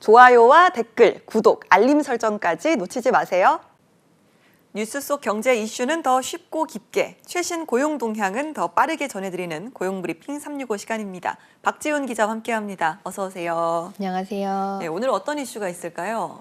좋아요와 댓글, 구독, 알림 설정까지 놓치지 마세요. 뉴스 속 경제 이슈는 더 쉽고 깊게, 최신 고용 동향은 더 빠르게 전해드리는 고용브리핑 365 시간입니다. 박지훈 기자와 함께합니다. 어서 오세요. 안녕하세요. 네, 오늘 어떤 이슈가 있을까요?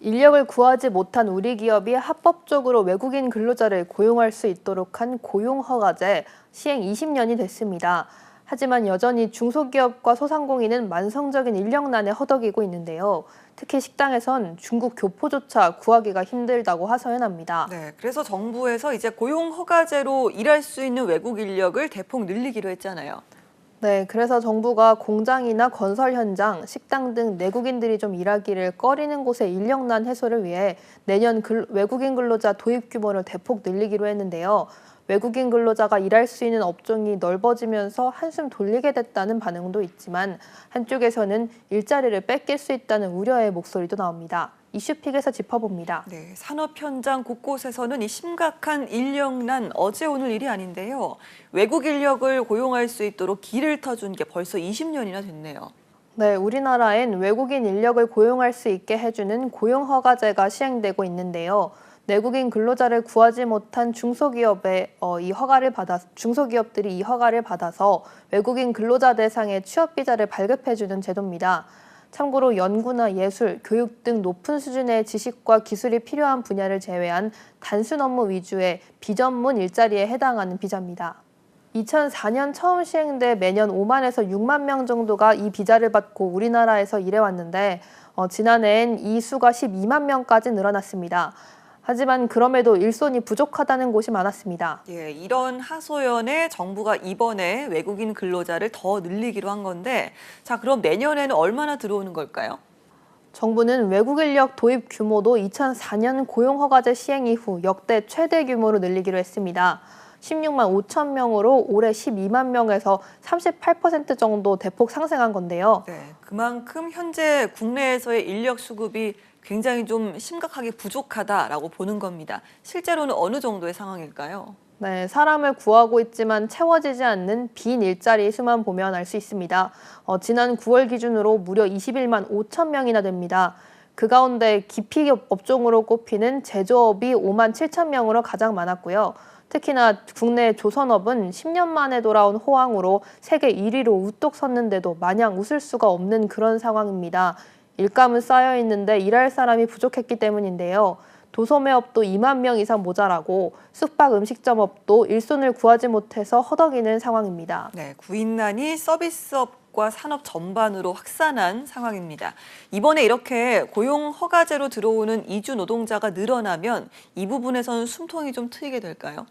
인력을 구하지 못한 우리 기업이 합법적으로 외국인 근로자를 고용할 수 있도록 한 고용허가제 시행 20년이 됐습니다. 하지만 여전히 중소기업과 소상공인은 만성적인 인력난에 허덕이고 있는데요. 특히 식당에선 중국 교포조차 구하기가 힘들다고 하소연합니다. 네, 그래서 정부에서 이제 고용허가제로 일할 수 있는 외국 인력을 대폭 늘리기로 했잖아요. 네, 그래서 정부가 공장이나 건설 현장, 식당 등 내국인들이 좀 일하기를 꺼리는 곳의 인력난 해소를 위해 내년 외국인 근로자 도입 규모를 대폭 늘리기로 했는데요. 외국인 근로자가 일할 수 있는 업종이 넓어지면서 한숨 돌리게 됐다는 반응도 있지만 한쪽에서는 일자리를 뺏길 수 있다는 우려의 목소리도 나옵니다. 이슈픽에서 짚어봅니다. 네, 산업 현장 곳곳에서는 이 심각한 인력난 어제 오늘 일이 아닌데요. 외국 인력을 고용할 수 있도록 길을 터준 게 벌써 20년이나 됐네요. 네, 우리나라엔 외국인 인력을 고용할 수 있게 해주는 고용허가제가 시행되고 있는데요. 내국인 근로자를 구하지 못한 중소기업들이 이 허가를 받아서 외국인 근로자 대상의 취업 비자를 발급해주는 제도입니다. 참고로 연구나 예술, 교육 등 높은 수준의 지식과 기술이 필요한 분야를 제외한 단순 업무 위주의 비전문 일자리에 해당하는 비자입니다. 2004년 처음 시행돼 매년 5만에서 6만 명 정도가 이 비자를 받고 우리나라에서 일해왔는데 지난해엔 이 수가 12만 명까지 늘어났습니다. 하지만 그럼에도 일손이 부족하다는 곳이 많았습니다. 예, 이런 하소연에 정부가 이번에 외국인 근로자를 더 늘리기로 한 건데, 자, 그럼 내년에는 얼마나 들어오는 걸까요? 정부는 외국 인력 도입 규모도 2004년 고용허가제 시행 이후 역대 최대 규모로 늘리기로 했습니다. 16만 5천 명으로 올해 12만 명에서 38% 정도 대폭 상승한 건데요. 네, 그만큼 현재 국내에서의 인력 수급이 굉장히 좀 심각하게 부족하다라고 보는 겁니다. 실제로는 어느 정도의 상황일까요? 네, 사람을 구하고 있지만 채워지지 않는 빈 일자리 수만 보면 알 수 있습니다. 지난 9월 기준으로 무려 21만 5천 명이나 됩니다. 그 가운데 기피 업종으로 꼽히는 제조업이 5만 7천 명으로 가장 많았고요. 특히나 국내 조선업은 10년 만에 돌아온 호황으로 세계 1위로 우뚝 섰는데도 마냥 웃을 수가 없는 그런 상황입니다. 일감은 쌓여 있는데 일할 사람이 부족했기 때문인데요. 도소매업도 2만 명 이상 모자라고 숙박 음식점업도 일손을 구하지 못해서 허덕이는 상황입니다. 네, 구인난이 서비스업과 산업 전반으로 확산한 상황입니다. 이번에 이렇게 고용 허가제로 들어오는 이주 노동자가 늘어나면 이 부분에서는 숨통이 좀 트이게 될까요?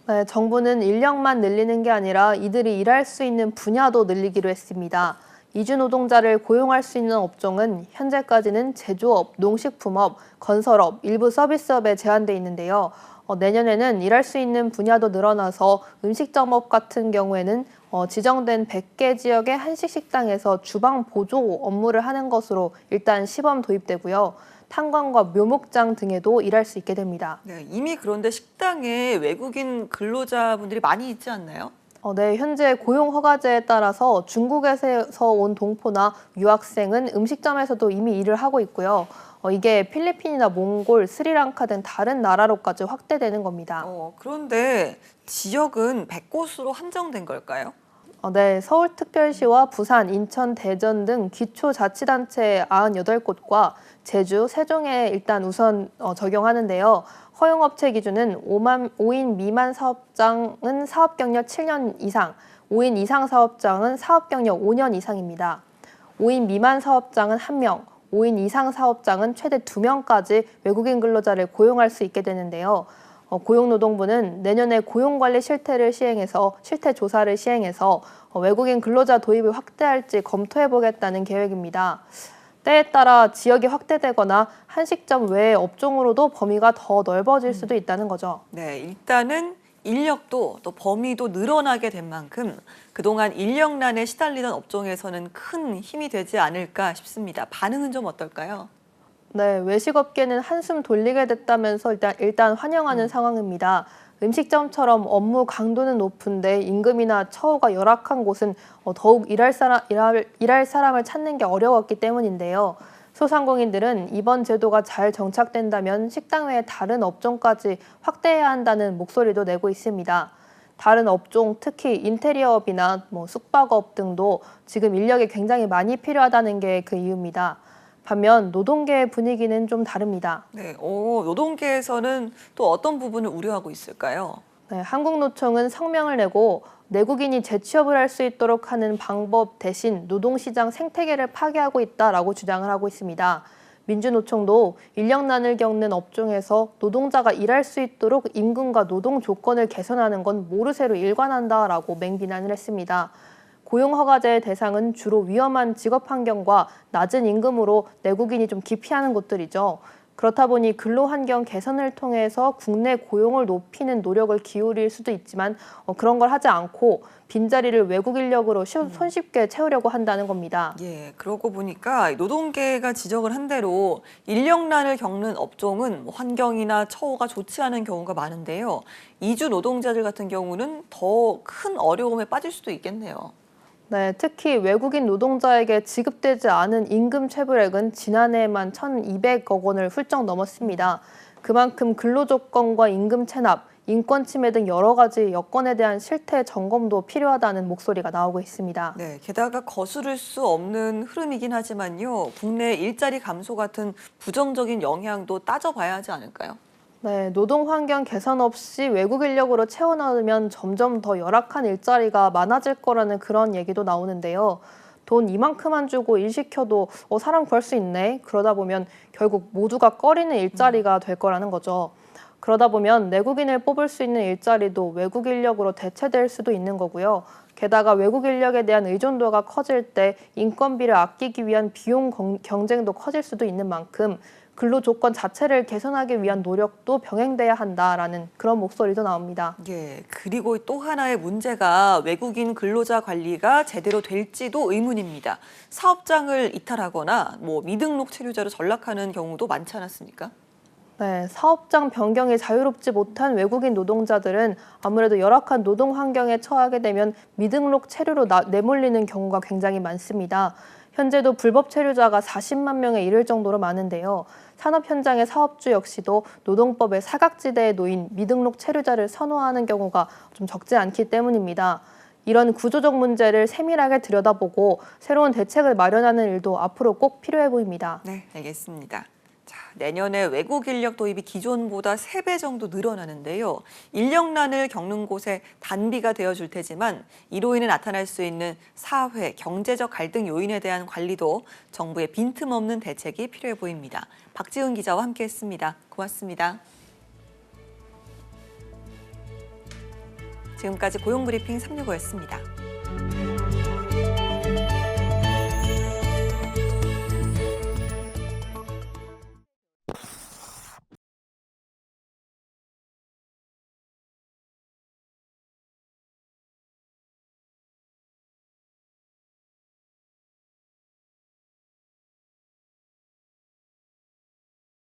네, 정부는 인력만 늘리는 게 아니라 이들이 일할 수 있는 분야도 늘리기로 했습니다. 이주 노동자를 고용할 수 있는 업종은 현재까지는 제조업, 농식품업, 건설업, 일부 서비스업에 제한돼 있는데요. 내년에는 일할 수 있는 분야도 늘어나서 음식점업 같은 경우에는 지정된 100개 지역의 한식 식당에서 주방 보조 업무를 하는 것으로 일단 시범 도입되고요. 탄광과 묘목장 등에도 일할 수 있게 됩니다. 네, 이미 그런데 식당에 외국인 근로자분들이 많이 있지 않나요? 네, 현재 고용허가제에 따라서 중국에서 온 동포나 유학생은 음식점에서도 이미 일을 하고 있고요. 이게 필리핀이나 몽골, 스리랑카 등 다른 나라로까지 확대되는 겁니다. 그런데 지역은 100곳으로 한정된 걸까요? 네, 서울특별시와 부산, 인천, 대전 등 기초자치단체 98곳과 제주, 세종에 일단 우선 적용하는데요. 허용업체 기준은 5인 미만 사업장은 사업 경력 7년 이상, 5인 이상 사업장은 사업 경력 5년 이상입니다. 5인 미만 사업장은 1명, 5인 이상 사업장은 최대 2명까지 외국인 근로자를 고용할 수 있게 되는데요. 고용노동부는 내년에 고용관리 실태 조사를 시행해서 외국인 근로자 도입을 확대할지 검토해보겠다는 계획입니다. 때에 따라 지역이 확대되거나 한식점 외의 업종으로도 범위가 더 넓어질 수도 있다는 거죠. 네, 일단은 인력도 또 범위도 늘어나게 된 만큼 그동안 인력난에 시달리던 업종에서는 큰 힘이 되지 않을까 싶습니다. 반응은 좀 어떨까요? 네, 외식업계는 한숨 돌리게 됐다면서 일단 환영하는 상황입니다. 음식점처럼 업무 강도는 높은데 임금이나 처우가 열악한 곳은 더욱 일할 사람을 찾는 게 어려웠기 때문인데요. 소상공인들은 이번 제도가 잘 정착된다면 식당 외에 다른 업종까지 확대해야 한다는 목소리도 내고 있습니다. 다른 업종, 특히 인테리어업이나 숙박업 등도 지금 인력이 굉장히 많이 필요하다는 게 그 이유입니다. 반면 노동계의 분위기는 좀 다릅니다. 네, 노동계에서는 또 어떤 부분을 우려하고 있을까요? 네, 한국노총은 성명을 내고 내국인이 재취업을 할 수 있도록 하는 방법 대신 노동시장 생태계를 파괴하고 있다라고 주장을 하고 있습니다. 민주노총도 인력난을 겪는 업종에서 노동자가 일할 수 있도록 임금과 노동 조건을 개선하는 건 모르쇠로 일관한다라고 맹비난을 했습니다. 고용허가제의 대상은 주로 위험한 직업 환경과 낮은 임금으로 내국인이 좀 기피하는 곳들이죠. 그렇다 보니 근로환경 개선을 통해서 국내 고용을 높이는 노력을 기울일 수도 있지만 그런 걸 하지 않고 빈자리를 외국 인력으로 손쉽게 채우려고 한다는 겁니다. 예, 그러고 보니까 노동계가 지적을 한 대로 인력난을 겪는 업종은 환경이나 처우가 좋지 않은 경우가 많은데요. 이주 노동자들 같은 경우는 더 큰 어려움에 빠질 수도 있겠네요. 네, 특히 외국인 노동자에게 지급되지 않은 임금 체불액은 지난해에만 1,200억 원을 훌쩍 넘었습니다. 그만큼 근로조건과 임금 체납, 인권 침해 등 여러 가지 여건에 대한 실태 점검도 필요하다는 목소리가 나오고 있습니다. 네, 게다가 거스를 수 없는 흐름이긴 하지만요. 국내 일자리 감소 같은 부정적인 영향도 따져봐야 하지 않을까요? 네, 노동 환경 개선 없이 외국 인력으로 채워 넣으면 점점 더 열악한 일자리가 많아질 거라는 그런 얘기도 나오는데요. 돈 이만큼만 주고 일 시켜도 사람 구할 수 있네. 그러다 보면 결국 모두가 꺼리는 일자리가 될 거라는 거죠. 그러다 보면 내국인을 뽑을 수 있는 일자리도 외국 인력으로 대체될 수도 있는 거고요. 게다가 외국 인력에 대한 의존도가 커질 때 인건비를 아끼기 위한 비용 경쟁도 커질 수도 있는 만큼 근로 조건 자체를 개선하기 위한 노력도 병행돼야 한다라는 그런 목소리도 나옵니다. 예, 그리고 또 하나의 문제가 외국인 근로자 관리가 제대로 될지도 의문입니다. 사업장을 이탈하거나 미등록 체류자로 전락하는 경우도 많지 않았습니까? 네, 사업장 변경이 자유롭지 못한 외국인 노동자들은 아무래도 열악한 노동 환경에 처하게 되면 미등록 체류로 내몰리는 경우가 굉장히 많습니다. 현재도 불법 체류자가 40만 명에 이를 정도로 많은데요. 산업 현장의 사업주 역시도 노동법의 사각지대에 놓인 미등록 체류자를 선호하는 경우가 좀 적지 않기 때문입니다. 이런 구조적 문제를 세밀하게 들여다보고 새로운 대책을 마련하는 일도 앞으로 꼭 필요해 보입니다. 네, 알겠습니다. 자, 내년에 외국 인력 도입이 기존보다 3배 정도 늘어나는데요. 인력난을 겪는 곳에 단비가 되어줄 테지만 이로 인해 나타날 수 있는 사회, 경제적 갈등 요인에 대한 관리도 정부의 빈틈없는 대책이 필요해 보입니다. 박지훈 기자와 함께했습니다. 고맙습니다. 지금까지 고용브리핑 365였습니다.